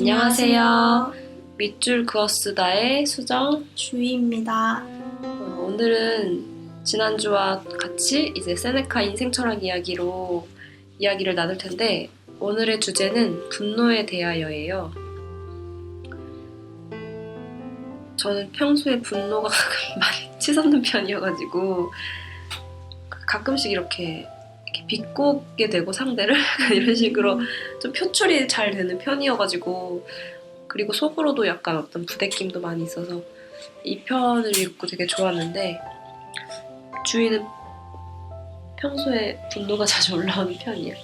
안녕하세요. 밑줄 그어쓰다의 수정, 주희입니다. 오늘은 지난주와 같이 이제 세네카 인생 철학 이야기로 이야기를 나눌 텐데 오늘의 주제는 분노에 대하여예요. 저는 평소에 분노가 많이 치솟는 편이어가지고 가끔씩 이렇게 비꼬게 되고 상대를 이런 식으로 좀 표출이 잘 되는 편이어가지고 그리고 속으로도 약간 어떤 부대낌도 많이 있어서 이 편을 읽고 되게 좋았는데 주희는 평소에 분노가 자주 올라오는 편이야?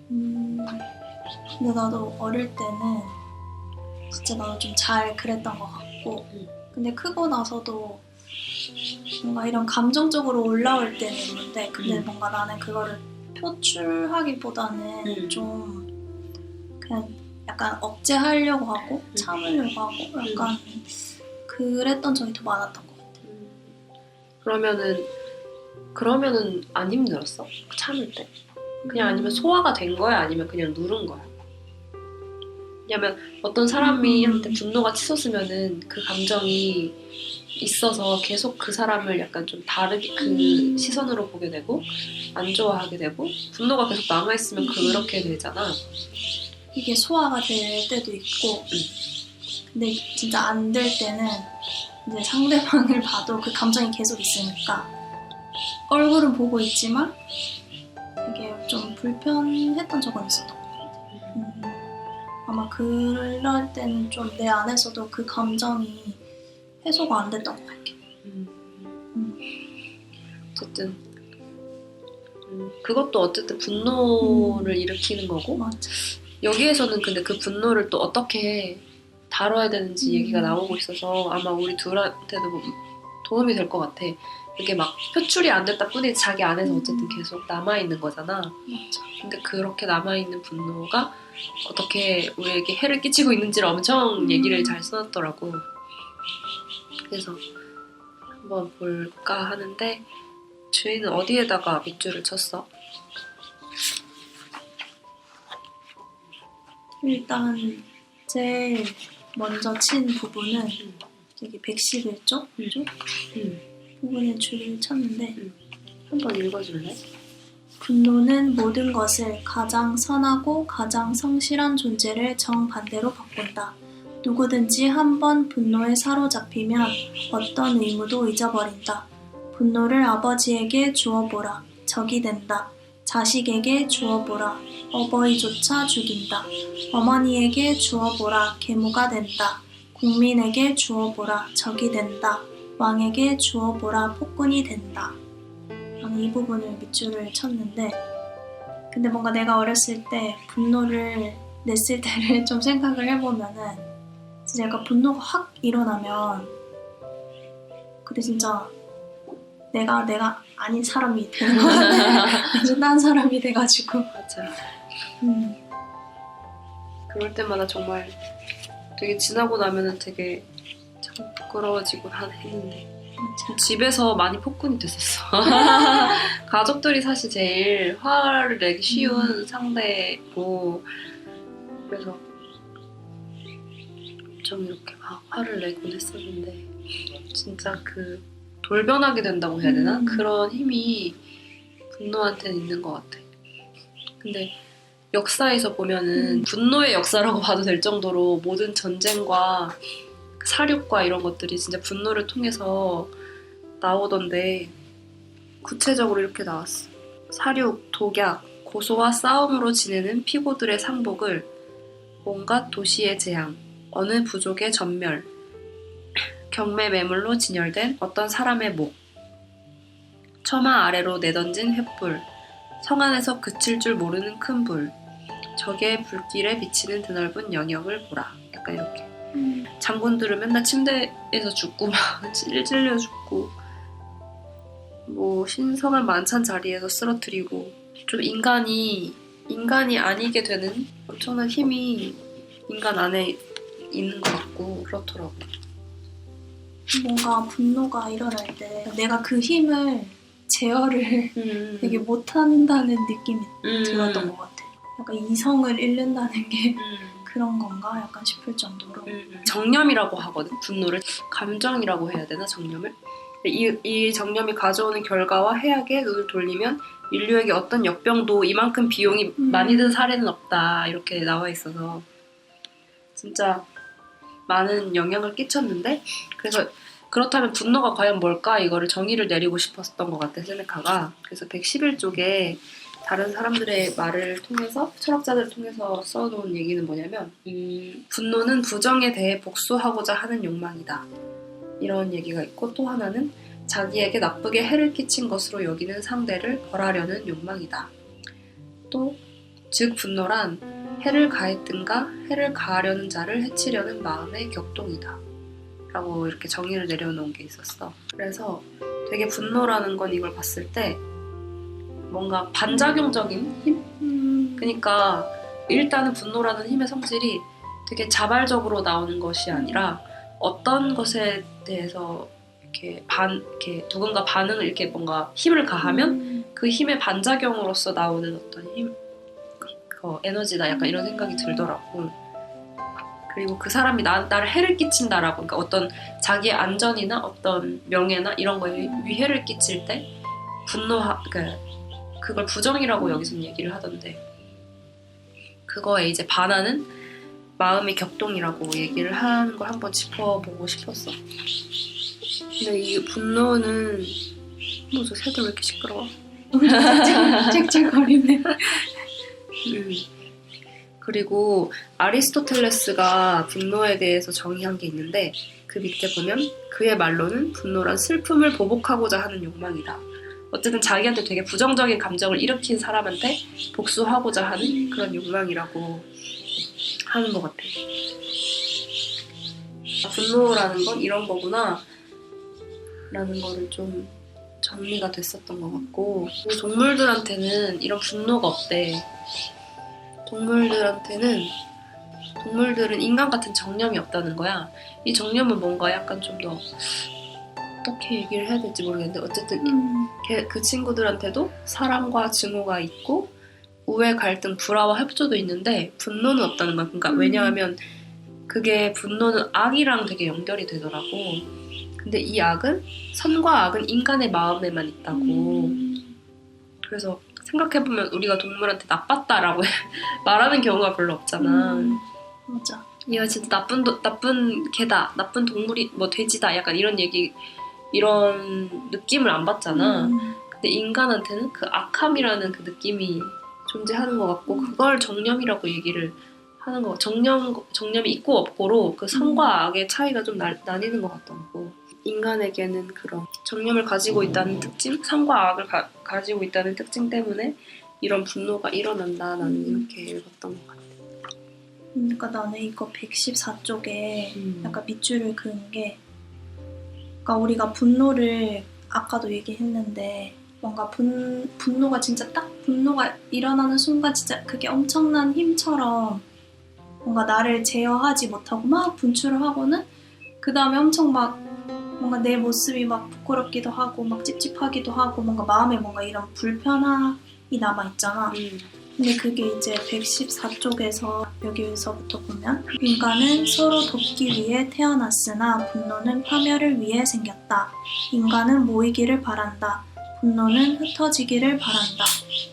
근데 나도 어릴 때는 진짜 나도 좀 잘 그랬던 것 같고 근데 크고 나서도 뭔가 이런 감정적으로 올라올 때는 있는데 근데 뭔가 나는 그거를 표출하기보다는 좀 그냥 약간 억제하려고 하고 참으려고 하고 약간 그랬던 적이 더 많았던 것 같아. 그러면은 안 힘들었어? 참을 때? 그냥 아니면 소화가 된 거야? 아니면 그냥 누른 거야? 왜냐면 어떤 사람이 한테 분노가 치솟으면은 그 감정이 있어서 계속 그 사람을 약간 좀 다르게 그 시선으로 보게 되고 안 좋아하게 되고 분노가 계속 남아있으면 그렇게 되잖아. 이게 소화가 될 때도 있고 근데 진짜 안 될 때는 이제 상대방을 봐도 그 감정이 계속 있으니까 얼굴은 보고 있지만 이게 좀 불편했던 적은 있었던 것 같아요. 아마 그럴 때는 좀 내 안에서도 그 감정이 해소가 안 됐던 것 같아요. 어쨌든 그것도 어쨌든 분노를 일으키는 거고 맞아. 여기에서는 근데 그 분노를 또 어떻게 다뤄야 되는지 얘기가 나오고 있어서 아마 우리 둘한테도 도움이 될 것 같아. 이게 막 표출이 안 됐다 뿐이지 자기 안에서 어쨌든 계속 남아있는 거잖아. 맞아. 근데 그렇게 남아있는 분노가 어떻게 우리에게 해를 끼치고 있는지를 엄청 얘기를 잘 써놨더라고. 그래서 한번 볼까 하는데 주희는 어디에다가 밑줄을 쳤어? 일단 제일 먼저 친 부분은 여기 111쪽 부분에 줄을 쳤는데 한번 읽어줄래? 분노는 모든 것을 가장 선하고 가장 성실한 존재를 정반대로 바꾼다. 누구든지 한번 분노에 사로잡히면 어떤 의무도 잊어버린다. 분노를 아버지에게 주어보라. 적이 된다. 자식에게 주어보라. 어버이조차 죽인다. 어머니에게 주어보라. 계모가 된다. 국민에게 주어보라. 적이 된다. 왕에게 주어보라. 폭군이 된다. 저는 이 부분을 밑줄을 쳤는데 근데 뭔가 내가 어렸을 때 분노를 냈을 때를 좀 생각을 해보면은 진짜 약간 분노가 확 일어나면 그때 진짜 내가 아닌 사람이 되는 거야. 완전 딴 사람이 돼가지고 맞아. 그럴 때마다 정말 되게 지나고 나면은 되게 참 부끄러워지고 했는데 집에서 많이 폭군이 됐었어. 가족들이 사실 제일 화를 내기 쉬운 상대고 그래서 좀 이렇게 막 화를 내곤 했었는데 진짜 그 돌변하게 된다고 해야 되나? 그런 힘이 분노한테는 있는 것 같아. 근데 역사에서 보면은 분노의 역사라고 봐도 될 정도로 모든 전쟁과 사륙과 이런 것들이 진짜 분노를 통해서 나오던데 구체적으로 이렇게 나왔어. 사륙, 독약, 고소와 싸움으로 지내는 피고들의 상복을 온갖 도시의 재앙, 어느 부족의 전멸, 경매 매물로 진열된 어떤 사람의 목, 처마 아래로 내던진 횃불, 성 안에서 그칠 줄 모르는 큰 불, 적의 불길에 비치는 드넓은 영역을 보라. 약간 이렇게. 장군들은 맨날 침대에서 죽고 막 찔려 죽고 뭐 신성한 만찬 자리에서 쓰러뜨리고 좀 인간이 아니게 되는 엄청난 힘이 인간 안에 있는 것 같고 그렇더라고. 뭔가 분노가 일어날 때 내가 그 힘을 제어를 되게 못한다는 느낌이 들었던 것 같아. 약간 이성을 잃는다는 게 그런 건가 약간 싶을 정도로. 정념이라고 하거든. 분노를 감정이라고 해야 되나 정념을? 이 정념이 가져오는 결과와 해악에 눈을 돌리면 인류에게 어떤 역병도 이만큼 비용이 많이 든 사례는 없다 이렇게 나와 있어서 진짜 많은 영향을 끼쳤는데 그래서 그렇다면 분노가 과연 뭘까 이거를 정의를 내리고 싶었던 것 같아 세네카가. 그래서 111쪽에 다른 사람들의 말을 통해서 철학자들을 통해서 써놓은 얘기는 뭐냐면 분노는 부정에 대해 복수하고자 하는 욕망이다 이런 얘기가 있고 또 하나는 자기에게 나쁘게 해를 끼친 것으로 여기는 상대를 벌하려는 욕망이다. 또 즉 분노란 해를 가했든가 해를 가하려는 자를 해치려는 마음의 격동이다 라고 이렇게 정의를 내려놓은 게 있었어. 그래서 되게 분노라는 건 이걸 봤을 때 뭔가 반작용적인 힘? 그러니까 일단은 분노라는 힘의 성질이 되게 자발적으로 나오는 것이 아니라 어떤 것에 대해서 이렇게 누군가 반응을 이렇게 뭔가 힘을 가하면 그 힘의 반작용으로서 나오는 어떤 힘, 에너지다 약간 이런 생각이 들더라고. 그리고 그 사람이 나를 해를 끼친다라고, 그러니까 어떤 자기의 안전이나 어떤 명예나 이런 거에 위해를 끼칠 때 그걸 부정이라고 여기서는 얘기를 하던데 그거에 이제 반하는 마음의 격동이라고 얘기를 하는 걸 한번 짚어보고 싶었어. 근데 이 분노는 저 새들 왜 이렇게 시끄러워? 짹짹거리네. 그리고 아리스토텔레스가 분노에 대해서 정의한 게 있는데 그 밑에 보면 그의 말로는 분노란 슬픔을 보복하고자 하는 욕망이다. 어쨌든 자기한테 되게 부정적인 감정을 일으킨 사람한테 복수하고자 하는 그런 욕망이라고 하는 것 같아. 분노라는 건 이런 거구나 라는 거를 좀 정리가 됐었던 것 같고, 동물들한테는 이런 분노가 없대. 동물들은 인간 같은 정념이 없다는 거야. 이 정념은 뭔가 약간 좀 더 어떻게 얘기를 해야 될지 모르겠는데 어쨌든 그 친구들한테도 사랑과 증오가 있고 우애, 갈등, 불화와 협조도 있는데 분노는 없다는 거야. 그러니까 왜냐하면 그게 분노는 악이랑 되게 연결이 되더라고. 근데 이 악은 선과 악은 인간의 마음에만 있다고. 그래서 생각해보면 우리가 동물한테 나빴다라고 말하는 경우가 별로 없잖아. 맞아. 얘가 진짜 나쁜 개다, 나쁜 동물이 뭐 돼지다, 약간 이런 느낌을 안 받잖아. 근데 인간한테는 그 악함이라는 그 느낌이 존재하는 것 같고 그걸 정념이라고 얘기를 하는 거. 정념이 있고 없고로 그 선과 악의 차이가 좀 나뉘는 것 같더라고. 인간에게는 그런 정념을 가지고 있다는 특징, 선과 악을 가지고 있다는 특징 때문에 이런 분노가 일어난다. 나는 이렇게 읽었던 것 같아. 그러니까 나는 이거 114쪽에 약간 밑줄을 그은 게, 그러니까 우리가 분노를 아까도 얘기했는데 뭔가 분노가 진짜 딱 분노가 일어나는 순간 진짜 그게 엄청난 힘처럼 뭔가 나를 제어하지 못하고 막 분출을 하고는 그 다음에 엄청 막 뭔가 내 모습이 막 부끄럽기도 하고 막 찝찝하기도 하고 뭔가 마음에 뭔가 이런 불편함이 남아있잖아. 근데 그게 이제 114쪽에서 여기서부터 보면 인간은 서로 돕기 위해 태어났으나 분노는 파멸을 위해 생겼다. 인간은 모이기를 바란다. 분노는 흩어지기를 바란다.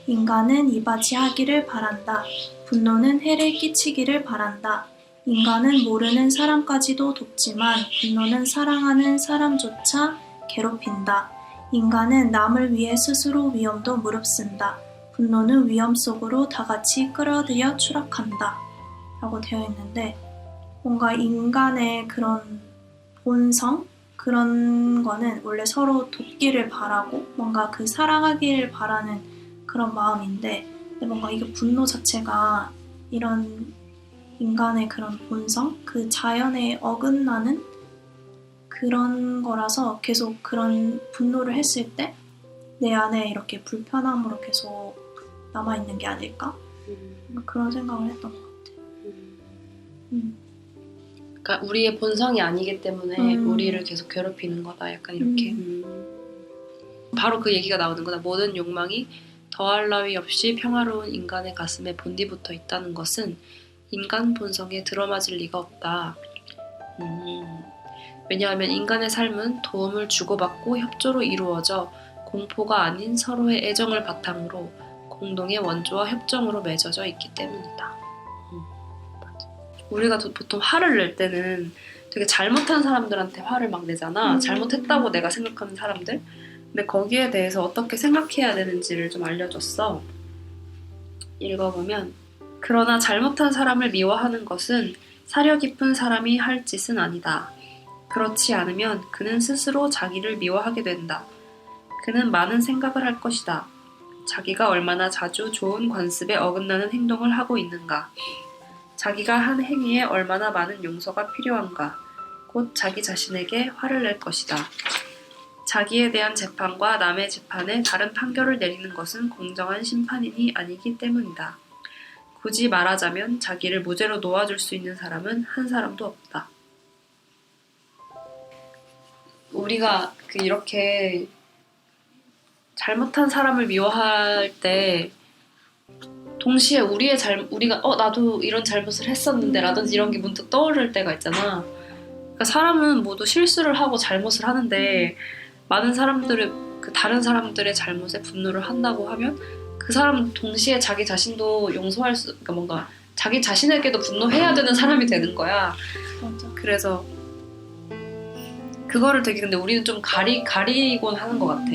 인간은 이바지하기를 바란다. 분노는 해를 끼치기를 바란다. 인간은 모르는 사람까지도 돕지만 분노는 사랑하는 사람조차 괴롭힌다. 인간은 남을 위해 스스로 위험도 무릅쓴다. 분노는 위험 속으로 다같이 끌어들여 추락한다. 라고 되어 있는데 뭔가 인간의 그런 본성? 그런 거는 원래 서로 돕기를 바라고 뭔가 그 사랑하기를 바라는 그런 마음인데 근데 뭔가 이게 분노 자체가 이런 인간의 그런 본성? 그 자연에 어긋나는 그런 거라서 계속 그런 분노를 했을 때 내 안에 이렇게 불편함으로 계속 남아있는 게 아닐까? 그런 생각을 했던 것 같아. 그러니까 우리의 본성이 아니기 때문에 우리를 계속 괴롭히는 거다. 약간 이렇게. 바로 그 얘기가 나오는 거다. 모든 욕망이 더할 나위 없이 평화로운 인간의 가슴에 본디붙어 있다는 것은 인간 본성에 들어맞을 리가 없다. 왜냐하면 인간의 삶은 도움을 주고받고 협조로 이루어져 공포가 아닌 서로의 애정을 바탕으로 공동의 원조와 협정으로 맺어져 있기 때문이다. 맞아. 우리가 보통 화를 낼 때는 되게 잘못한 사람들한테 화를 막 내잖아. 잘못했다고 내가 생각하는 사람들. 근데 거기에 대해서 어떻게 생각해야 되는지를 좀 알려줬어. 읽어보면 그러나 잘못한 사람을 미워하는 것은 사려 깊은 사람이 할 짓은 아니다. 그렇지 않으면 그는 스스로 자기를 미워하게 된다. 그는 많은 생각을 할 것이다. 자기가 얼마나 자주 좋은 관습에 어긋나는 행동을 하고 있는가. 자기가 한 행위에 얼마나 많은 용서가 필요한가. 곧 자기 자신에게 화를 낼 것이다. 자기에 대한 재판과 남의 재판에 다른 판결을 내리는 것은 공정한 심판이니 아니기 때문이다. 굳이 말하자면 자기를 무죄로 놓아줄 수 있는 사람은 한 사람도 없다. 우리가 이렇게 잘못한 사람을 미워할 때 동시에 우리가 나도 이런 잘못을 했었는데 라든지 이런 게 문득 떠오를 때가 있잖아. 그러니까 사람은 모두 실수를 하고 잘못을 하는데 많은 사람들은 다른 사람들의 잘못에 분노를 한다고 하면 그 사람은 동시에 자기 자신도 그러니까 뭔가 자기 자신에게도 분노해야 되는 사람이 되는 거야. 맞아. 그래서 그거를 되게 근데 우리는 좀 가리곤 하는 것 같아.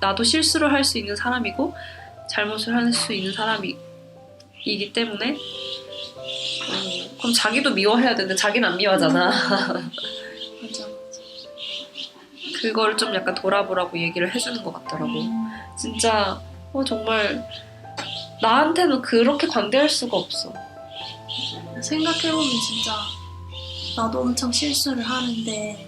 나도 실수를 할 수 있는 사람이고 잘못을 할 수 있는 사람이기 때문에 그럼 자기도 미워해야 되는데 자기는 안 미워하잖아. 맞아. 그걸 좀 약간 돌아보라고 얘기를 해주는 것 같더라고. 진짜 정말 나한테는 그렇게 관대할 수가 없어. 생각해보면 진짜 나도 엄청 실수를 하는데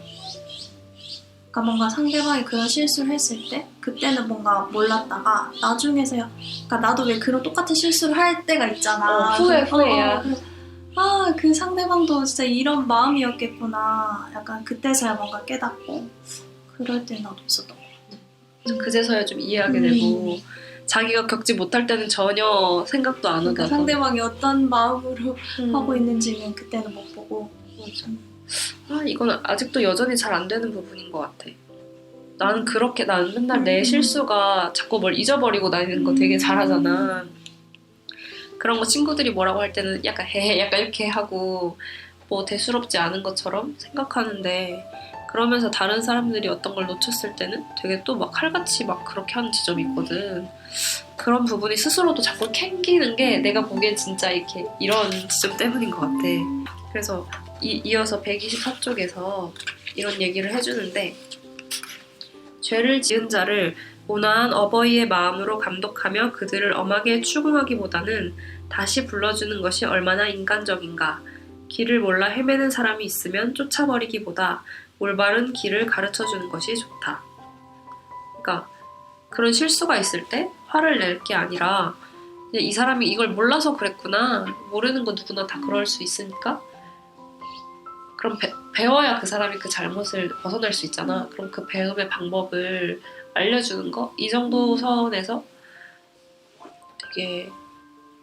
그러니까 뭔가 상대방이 그런 실수를 했을 때 그때는 뭔가 몰랐다가 나중에서야 그러니까 나도 왜 그런 똑같은 실수를 할 때가 있잖아. 후회야. 그 상대방도 진짜 이런 마음이었겠구나. 약간 그때서야 뭔가 깨닫고 그럴 때 나도 있었던 것 같아. 그제서야 좀 이해하게 되고 자기가 겪지 못할 때는 전혀 생각도 안 하고 상대방이 어떤 마음으로 하고 있는지는 그때는 못 보고. 맞아. 이건 아직도 여전히 잘 안 되는 부분인 것 같아. 나는 맨날 내 실수가 자꾸 뭘 잊어버리고 다니는 거 되게 잘하잖아. 그런 거 친구들이 뭐라고 할 때는 약간 헤헤 약간 이렇게 하고 뭐 대수롭지 않은 것처럼 생각하는데 그러면서 다른 사람들이 어떤 걸 놓쳤을 때는 되게 또 막 칼같이 막 그렇게 하는 지점이 있거든. 그런 부분이 스스로도 자꾸 캥기는 게 내가 보기엔 진짜 이런 지점 때문인 것 같아. 그래서 이어서 124쪽에서 이런 얘기를 해주는데 죄를 지은 자를 온화한 어버이의 마음으로 감독하며 그들을 엄하게 추궁하기보다는 다시 불러주는 것이 얼마나 인간적인가. 길을 몰라 헤매는 사람이 있으면 쫓아버리기보다 올바른 길을 가르쳐주는 것이 좋다. 그러니까 그런 실수가 있을 때 화를 낼 게 아니라 그냥 이 사람이 이걸 몰라서 그랬구나. 모르는 거 누구나 다 그럴 수 있으니까 그럼 배워야 그 사람이 그 잘못을 벗어날 수 있잖아. 그럼 그 배움의 방법을 알려주는 거? 이 정도 선에서 되게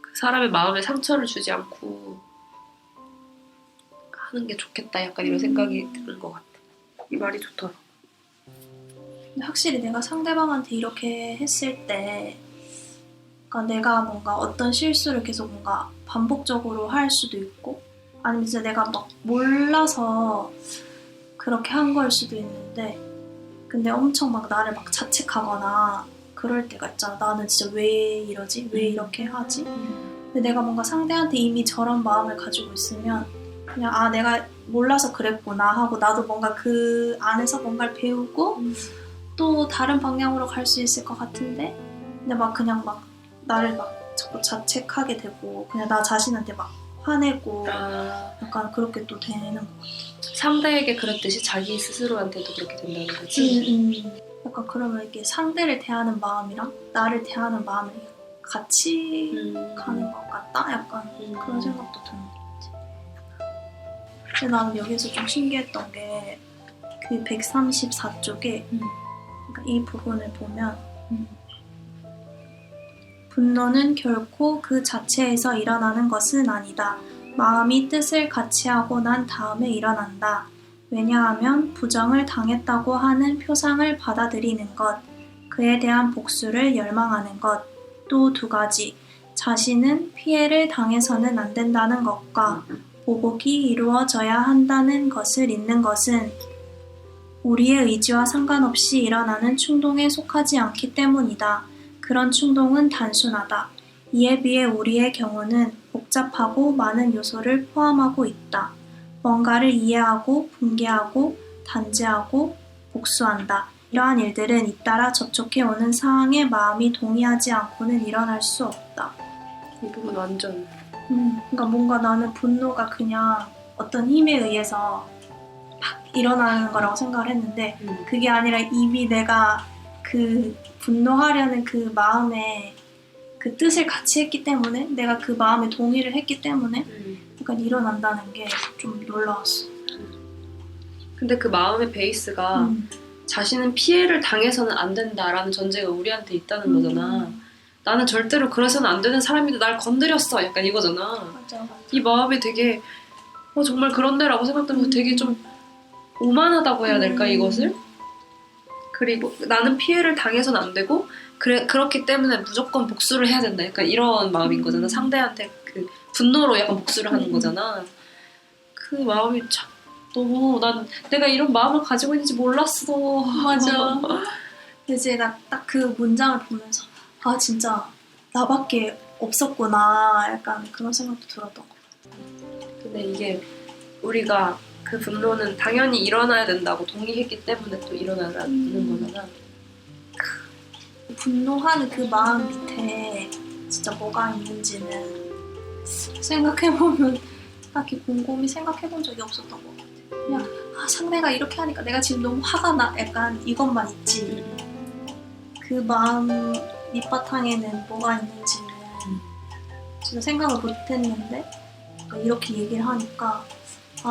그 사람의 마음에 상처를 주지 않고 하는 게 좋겠다. 약간 이런 생각이 드는 것 같아. 이 말이 좋더라. 근데 확실히 내가 상대방한테 이렇게 했을 때 그러니까 내가 뭔가 어떤 실수를 계속 뭔가 반복적으로 할 수도 있고 아니면 진짜 내가 막 몰라서 그렇게 한 걸 수도 있는데 근데 엄청 막 나를 막 자책하거나 그럴 때가 있잖아. 나는 진짜 왜 이러지? 왜 이렇게 하지? 근데 내가 뭔가 상대한테 이미 저런 마음을 가지고 있으면 그냥 내가 몰라서 그랬구나 하고 나도 뭔가 그 안에서 뭔가를 배우고 또 다른 방향으로 갈 수 있을 것 같은데 근데 막 그냥 막 나를 막 자꾸 자책하게 되고 그냥 나 자신한테 막 화내고 약간 그렇게 또 되는 것 같아. 상대에게 그랬듯이 자기 스스로한테도 그렇게 된다는 거지? 약간 그러면 이게 상대를 대하는 마음이랑 나를 대하는 마음이 같이 가는 것 같다? 약간 그런 생각도 드는 것 같아. 근데 나는 여기서 좀 신기했던 게 그 134쪽에 그러니까 이 부분을 보면 분노는 결코 그 자체에서 일어나는 것은 아니다. 마음이 뜻을 같이 하고 난 다음에 일어난다. 왜냐하면 부정을 당했다고 하는 표상을 받아들이는 것, 그에 대한 복수를 열망하는 것, 또 두 가지, 자신은 피해를 당해서는 안 된다는 것과 보복이 이루어져야 한다는 것을 잊는 것은 우리의 의지와 상관없이 일어나는 충동에 속하지 않기 때문이다. 그런 충동은 단순하다. 이에 비해 우리의 경우는 복잡하고 많은 요소를 포함하고 있다. 뭔가를 이해하고 분개하고 단죄하고 복수한다. 이러한 일들은 잇따라 접촉해오는 상황에 마음이 동의하지 않고는 일어날 수 없다. 이 부분 완전 그러니까 뭔가 나는 분노가 그냥 어떤 힘에 의해서 팍 일어나는 거라고 생각을 했는데 그게 아니라 이미 내가 그 분노하려는 그 마음에 그 뜻을 같이 했기 때문에 내가 그 마음에 동의를 했기 때문에 약간 일어난다는 게 좀 놀라웠어. 근데 그 마음의 베이스가 자신은 피해를 당해서는 안 된다라는 전제가 우리한테 있다는 거잖아. 나는 절대로 그래서는 안 되는 사람인데 날 건드렸어. 약간 이거잖아. 맞아. 이 마음이 되게 정말 그런데라고 생각되면 되게 좀 오만하다고 해야 될까 이것을? 그리고 나는 피해를 당해서는 안 되고 그렇기 때문에 무조건 복수를 해야 된다. 약간 이런 마음인 거잖아. 상대한테 그 분노로 약간 복수를 하는 거잖아. 그 마음이 참 너무 내가 이런 마음을 가지고 있는지 몰랐어. 맞아. 이제 나 딱 그 문장을 보면서 아 진짜 나밖에 없었구나 약간 그런 생각도 들었던 것 같아. 근데 이게 우리가 그 분노는 당연히 일어나야 된다고 동의했기 때문에 또 일어나는 거잖아. 분노하는 그 마음 밑에 진짜 뭐가 있는지는 생각해보면 딱히 곰곰이 생각해본 적이 없었던 것 같아. 그냥 상대가 이렇게 하니까 내가 지금 너무 화가 나 약간 이것만 있지. 그 마음 밑바탕에는 뭐가 있는지는 진짜 생각을 못했는데 이렇게 얘기를 하니까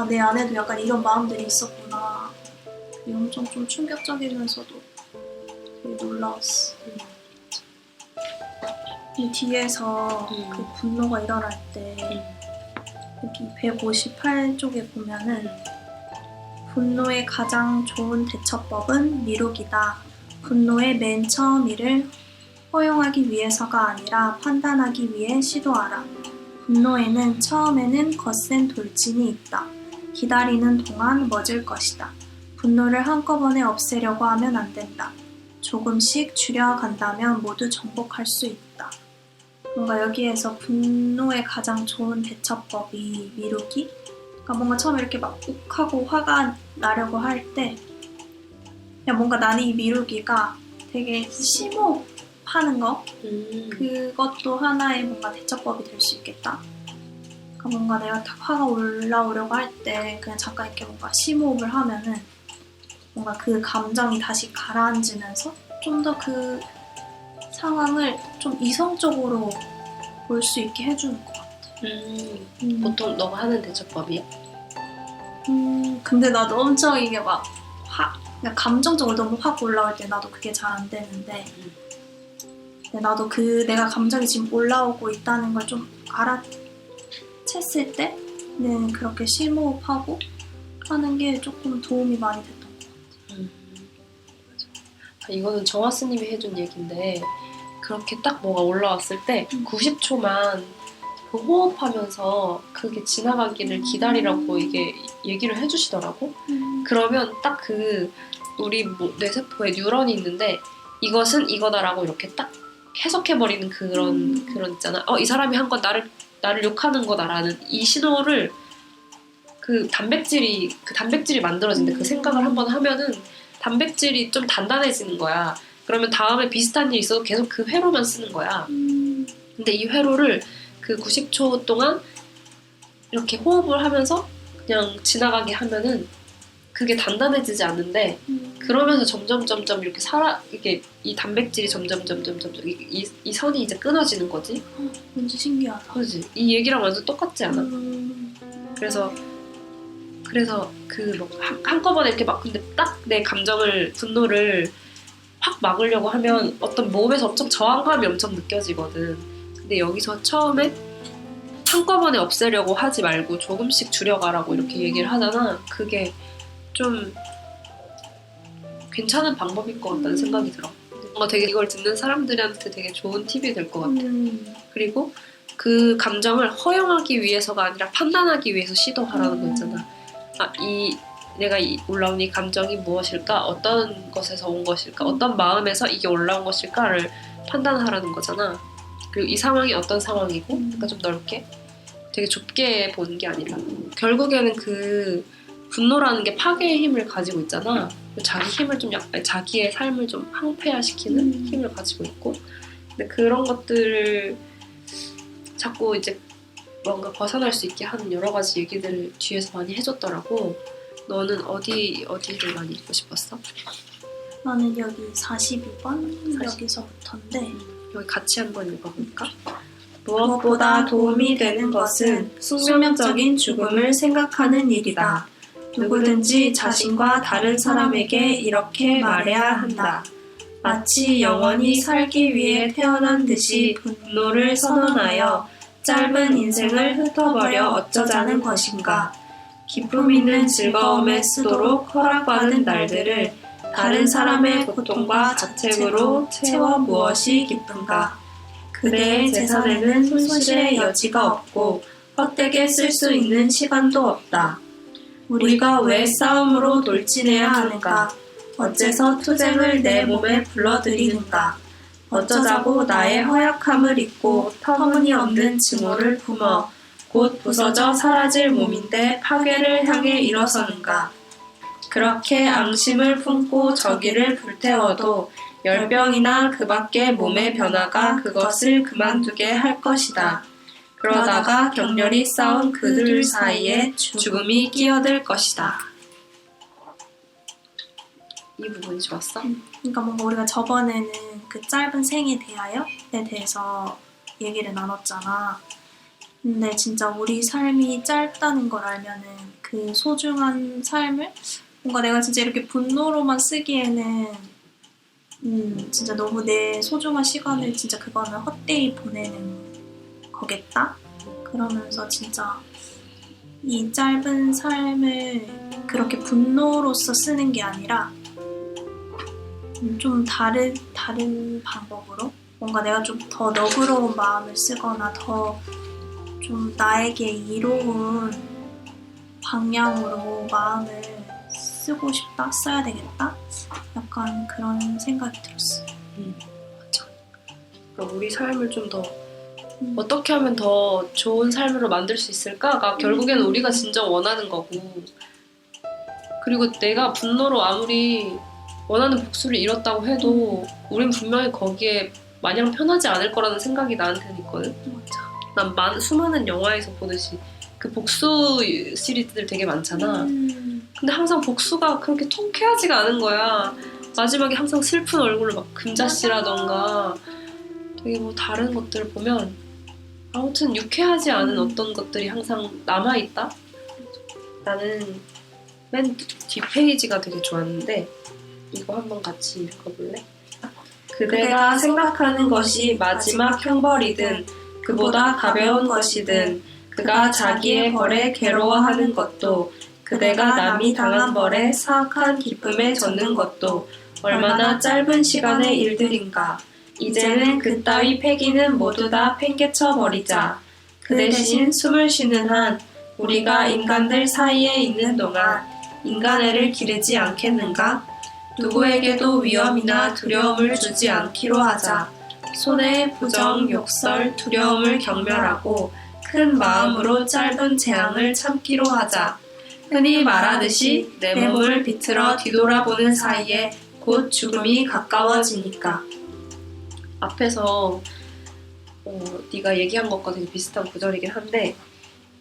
내 안에도 약간 이런 마음들이 있었구나. 엄청 좀 충격적이면서도 되게 놀라웠어. 이 뒤에서 그 분노가 일어날 때 여기 158쪽에 보면은 분노의 가장 좋은 대처법은 미루기다. 분노의 맨 처음 일을 허용하기 위해서가 아니라 판단하기 위해 시도하라. 분노에는 처음에는 거센 돌진이 있다. 기다리는 동안 멎을 것이다. 분노를 한꺼번에 없애려고 하면 안 된다. 조금씩 줄여간다면 모두 정복할 수 있다. 뭔가 여기에서 분노의 가장 좋은 대처법이 미루기? 그러니까 뭔가 처음에 이렇게 막 욱하고 화가 나려고 할 때 뭔가 나는 이 미루기가 되게 심호흡하는 거? 그것도 하나의 뭔가 대처법이 될 수 있겠다. 그러니까 뭔가 내가 딱 화가 올라오려고 할 때 그냥 잠깐 이렇게 뭔가 심호흡을 하면은 뭔가 그 감정이 다시 가라앉으면서 좀 더 그 상황을 좀 이성적으로 볼 수 있게 해주는 것 같아. 보통 너가 하는 대처법이야? 근데 나도 엄청 이게 막 그냥 감정적으로 너무 확 올라올 때 나도 그게 잘 안 되는데 근데 나도 내가 감정이 지금 올라오고 있다는 걸 좀 알아챘을 때는 그렇게 심호흡하고 하는 게 조금 도움이 많이 됐던 것 같아. 이거는 정화스님이 해준 얘기인데 그렇게 딱 뭐가 올라왔을 때 90초만 그 호흡하면서 그게 지나가기를 기다리라고 이게 얘기를 해주시더라고. 그러면 딱 우리 뇌세포에 뉴런이 있는데 이것은 이거다라고 이렇게 딱 해석해버리는 그런 있잖아. 이 사람이 한 건 나를 욕하는 거다라는 이 신호를 그 단백질이 만들어진대. 그 생각을 한번 하면은 단백질이 좀 단단해지는 거야. 그러면 다음에 비슷한 일이 있어도 계속 그 회로만 쓰는 거야. 근데 이 회로를 그 90초 동안 이렇게 호흡을 하면서 그냥 지나가게 하면은 그게 단단해지지 않는데 그러면서 점점 이렇게 이게 이 단백질이 점점 이 선이 이제 끊어지는 거지. 뭔지 신기하다. 그렇지. 이 얘기랑 완전 똑같지 않아? 그래서 그 뭐 한꺼번에 이렇게 막 근데 딱 내 분노를 확 막으려고 하면 어떤 몸에서 엄청 저항감이 엄청 느껴지거든. 근데 여기서 처음에 한꺼번에 없애려고 하지 말고 조금씩 줄여가라고 이렇게 얘기를 하잖아. 그게 좀 괜찮은 방법일 것 같다는 생각이 들어. 뭔가 되게 이걸 듣는 사람들한테 되게 좋은 팁이 될 것 같아. 그리고 그 감정을 허용하기 위해서가 아니라 판단하기 위해서 시도하라는 거 있잖아. 내가 올라온 이 감정이 무엇일까? 어떤 것에서 온 것일까? 어떤 마음에서 이게 올라온 것일까를 판단하라는 거잖아. 그리고 이 상황이 어떤 상황이고, 그러니까 좀 넓게, 되게 좁게 보는 게 아니라. 결국에는 그 분노라는 게 파괴의 힘을 가지고 있잖아. 자기 힘을 좀 자기의 삶을 좀 황폐화시키는 힘을 가지고 있고, 근데 그런 것들을 자꾸 이제 뭔가 벗어날 수 있게 하는 여러 가지 얘기들을 뒤에서 많이 해줬더라고. 너는 어디를 많이 읽고 싶었어? 나는 여기 42번 여기서부터인데 여기 같이 한번 읽어볼까? 무엇보다 도움이 되는 것은 숙명적인 죽음을 생각하는 일이다. 누구든지 자신과 다른 사람에게 이렇게 말해야 한다. 마치 영원히 살기 위해 태어난 듯이 분노를 선언하여 짧은 인생을 흩어버려 어쩌자는 것인가. 기쁨 있는 즐거움에 쓰도록 허락받은 날들을 다른 사람의 고통과 자책으로 채워 무엇이 기쁜가. 그대의 재산에는 손실의 여지가 없고 헛되게 쓸 수 있는 시간도 없다. 우리가 왜 싸움으로 돌진해야 하는가? 어째서 투쟁을 내 몸에 불러들이는가? 어쩌자고 나의 허약함을 잊고 터무니없는 증오를 품어 곧 부서져 사라질 몸인데 파괴를 향해 일어서는가? 그렇게 앙심을 품고 저기를 불태워도 열병이나 그 밖의 몸의 변화가 그것을 그만두게 할 것이다. 그러다가 격렬히 싸운 그들 사이에 죽음이 끼어들 것이다. 이 부분이 좋았어? 그러니까 뭔가 우리가 저번에는 그 짧은 생에 대하여에 대해서 얘기를 나눴잖아. 근데 진짜 우리 삶이 짧다는 걸 알면은 그 소중한 삶을 뭔가 내가 진짜 이렇게 분노로만 쓰기에는 진짜 너무 내 소중한 시간을 진짜 그거는 헛되이 보내는 거겠다? 그러면서 진짜 이 짧은 삶을 그렇게 분노로서 쓰는 게 아니라 좀 다른 방법으로 뭔가 내가 좀 더 너그러운 마음을 쓰거나 더 좀 나에게 이로운 방향으로 마음을 쓰고 싶다? 써야 되겠다? 약간 그런 생각이 들었어. 맞아. 그럼 우리 삶을 좀 더 어떻게 하면 더 좋은 삶으로 만들 수 있을까가 결국에는 우리가 진짜 원하는 거고, 그리고 내가 분노로 아무리 원하는 복수를 이뤘다고 해도 우린 분명히 거기에 마냥 편하지 않을 거라는 생각이 나한테는 있거든. 맞아. 난 수많은 영화에서 보듯이 그 복수 시리즈들 되게 많잖아. 근데 항상 복수가 그렇게 통쾌하지가 않은 거야. 마지막에 항상 슬픈 얼굴로 막 금자씨라던가 되게 뭐 다른 것들을 보면 아무튼 유쾌하지 않은 어떤 것들이 항상 남아있다? 나는 맨 뒷페이지가 되게 좋았는데 이거 한번 같이 읽어볼래? 그대가 생각하는 것이 마지막 형벌이든 그보다 가벼운 것이든 그가 자기의 벌에 괴로워하는 것도 그대가 남이 당한 벌에 사악한 기쁨에 젖는 것도 얼마나 짧은 시간의 일들인가. 이제는 그따위 패기는 모두 다 팽개쳐 버리자. 그 대신 숨을 쉬는 한 우리가 인간들 사이에 있는 동안 인간애를 기르지 않겠는가? 누구에게도 위험이나 두려움을 주지 않기로 하자. 손해, 부정, 욕설, 두려움을 경멸하고 큰 마음으로 짧은 재앙을 참기로 하자. 흔히 말하듯이 내 몸을 비틀어 뒤돌아보는 사이에 곧 죽음이 가까워지니까. 앞에서 네가 얘기한 것과 되게 비슷한 구절이긴 한데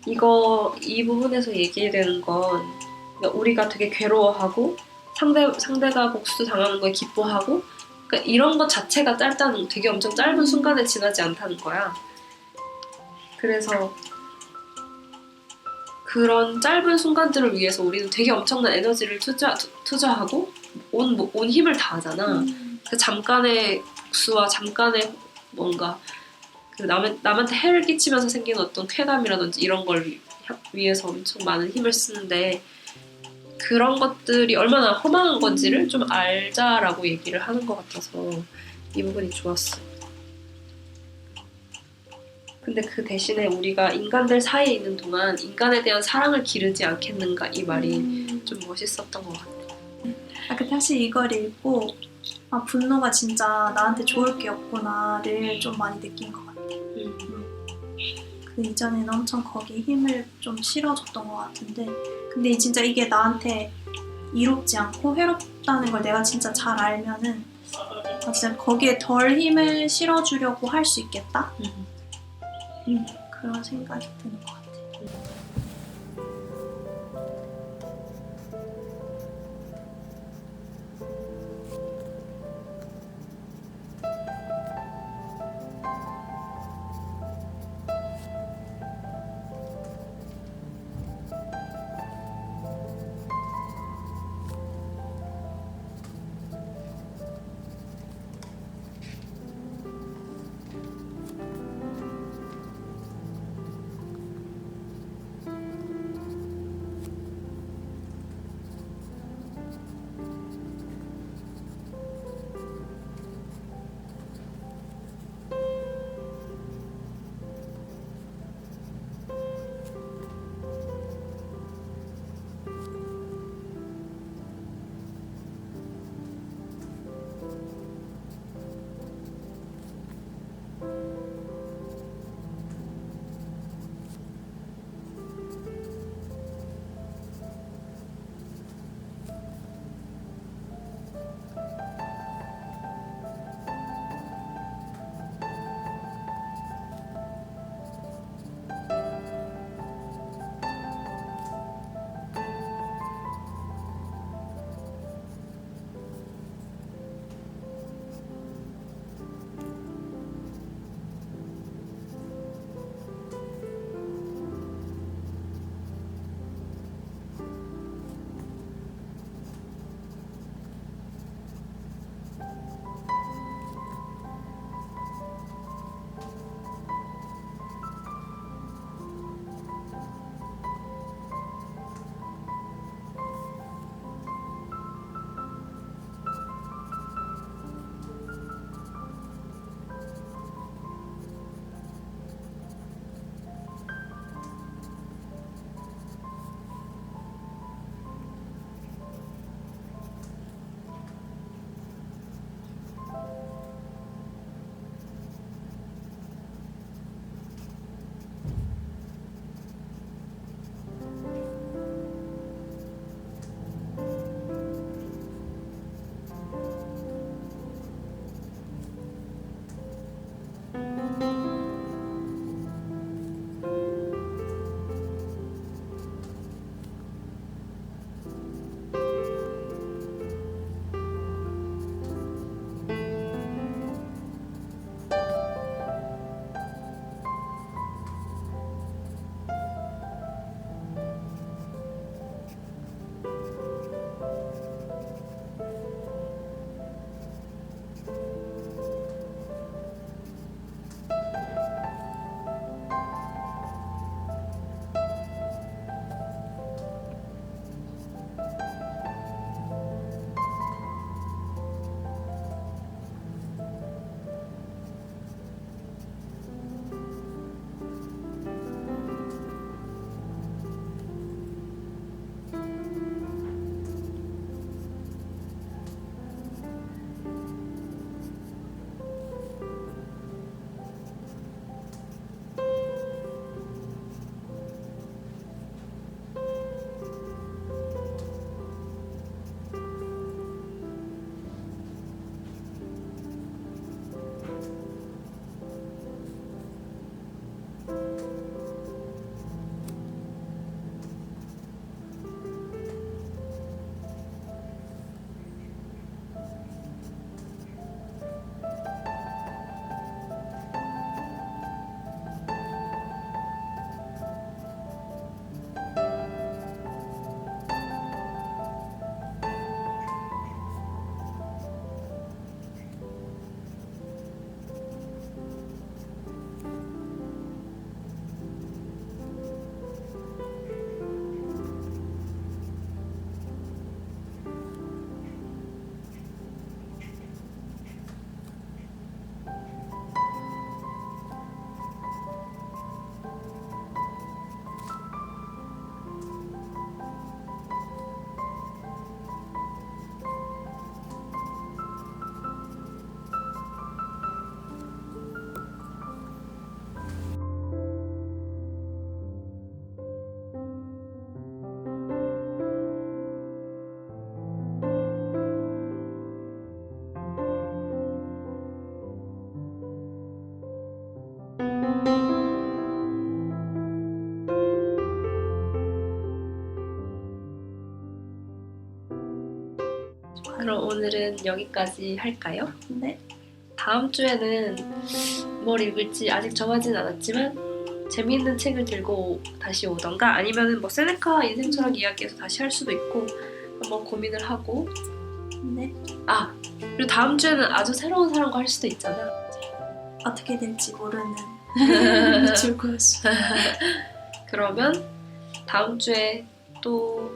이 부분에서 얘기되는 건 그러니까 우리가 되게 괴로워하고 상대가 복수 당하는 거에 기뻐하고 그러니까 이런 것 자체가 짧다는 되게 엄청 짧은 순간에 지나지 않다는 거야. 그래서 그런 짧은 순간들을 위해서 우리는 되게 엄청난 에너지를 투자하고 온 힘을 다하잖아. 그 잠깐의 복수와 잠깐의 뭔가 그 남한테 해를 끼치면서 생긴 어떤 쾌감이라든지 이런 걸 위해서 엄청 많은 힘을 쓰는데 그런 것들이 얼마나 허망한 건지를 좀 알자라고 얘기를 하는 것 같아서 이 부분이 좋았어. 근데 그 대신에 우리가 인간들 사이에 있는 동안 인간에 대한 사랑을 기르지 않겠는가 이 말이 좀 멋있었던 것 같아. 그 사실 이걸 읽고 분노가 진짜 나한테 좋을 게 없구나를 좀 많이 느낀 것 같아. 그 이전에는 엄청 거기에 힘을 좀 실어줬던 것 같은데 근데 진짜 이게 나한테 이롭지 않고 괴롭다는 걸 내가 진짜 잘 알면은 진짜 거기에 덜 힘을 실어주려고 할 수 있겠다? 그런 생각이 드는 것 같아. 그럼 오늘은 여기까지 할까요? 네. 다음 주에는 뭘 읽을지 아직 정하진 않았지만 재미있는 책을 들고 다시 오던가 아니면 뭐 세네카 인생 철학 이야기에서 다시 할 수도 있고 한번 고민을 하고 네. 그리고 다음 주에는 아주 새로운 사람과 할 수도 있잖아. 어떻게 될지 모르는 줄거였어. 그러면 다음 주에 또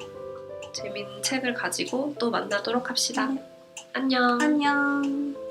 재밌는 책을 가지고 또 만나도록 합시다. 네. 안녕. 안녕.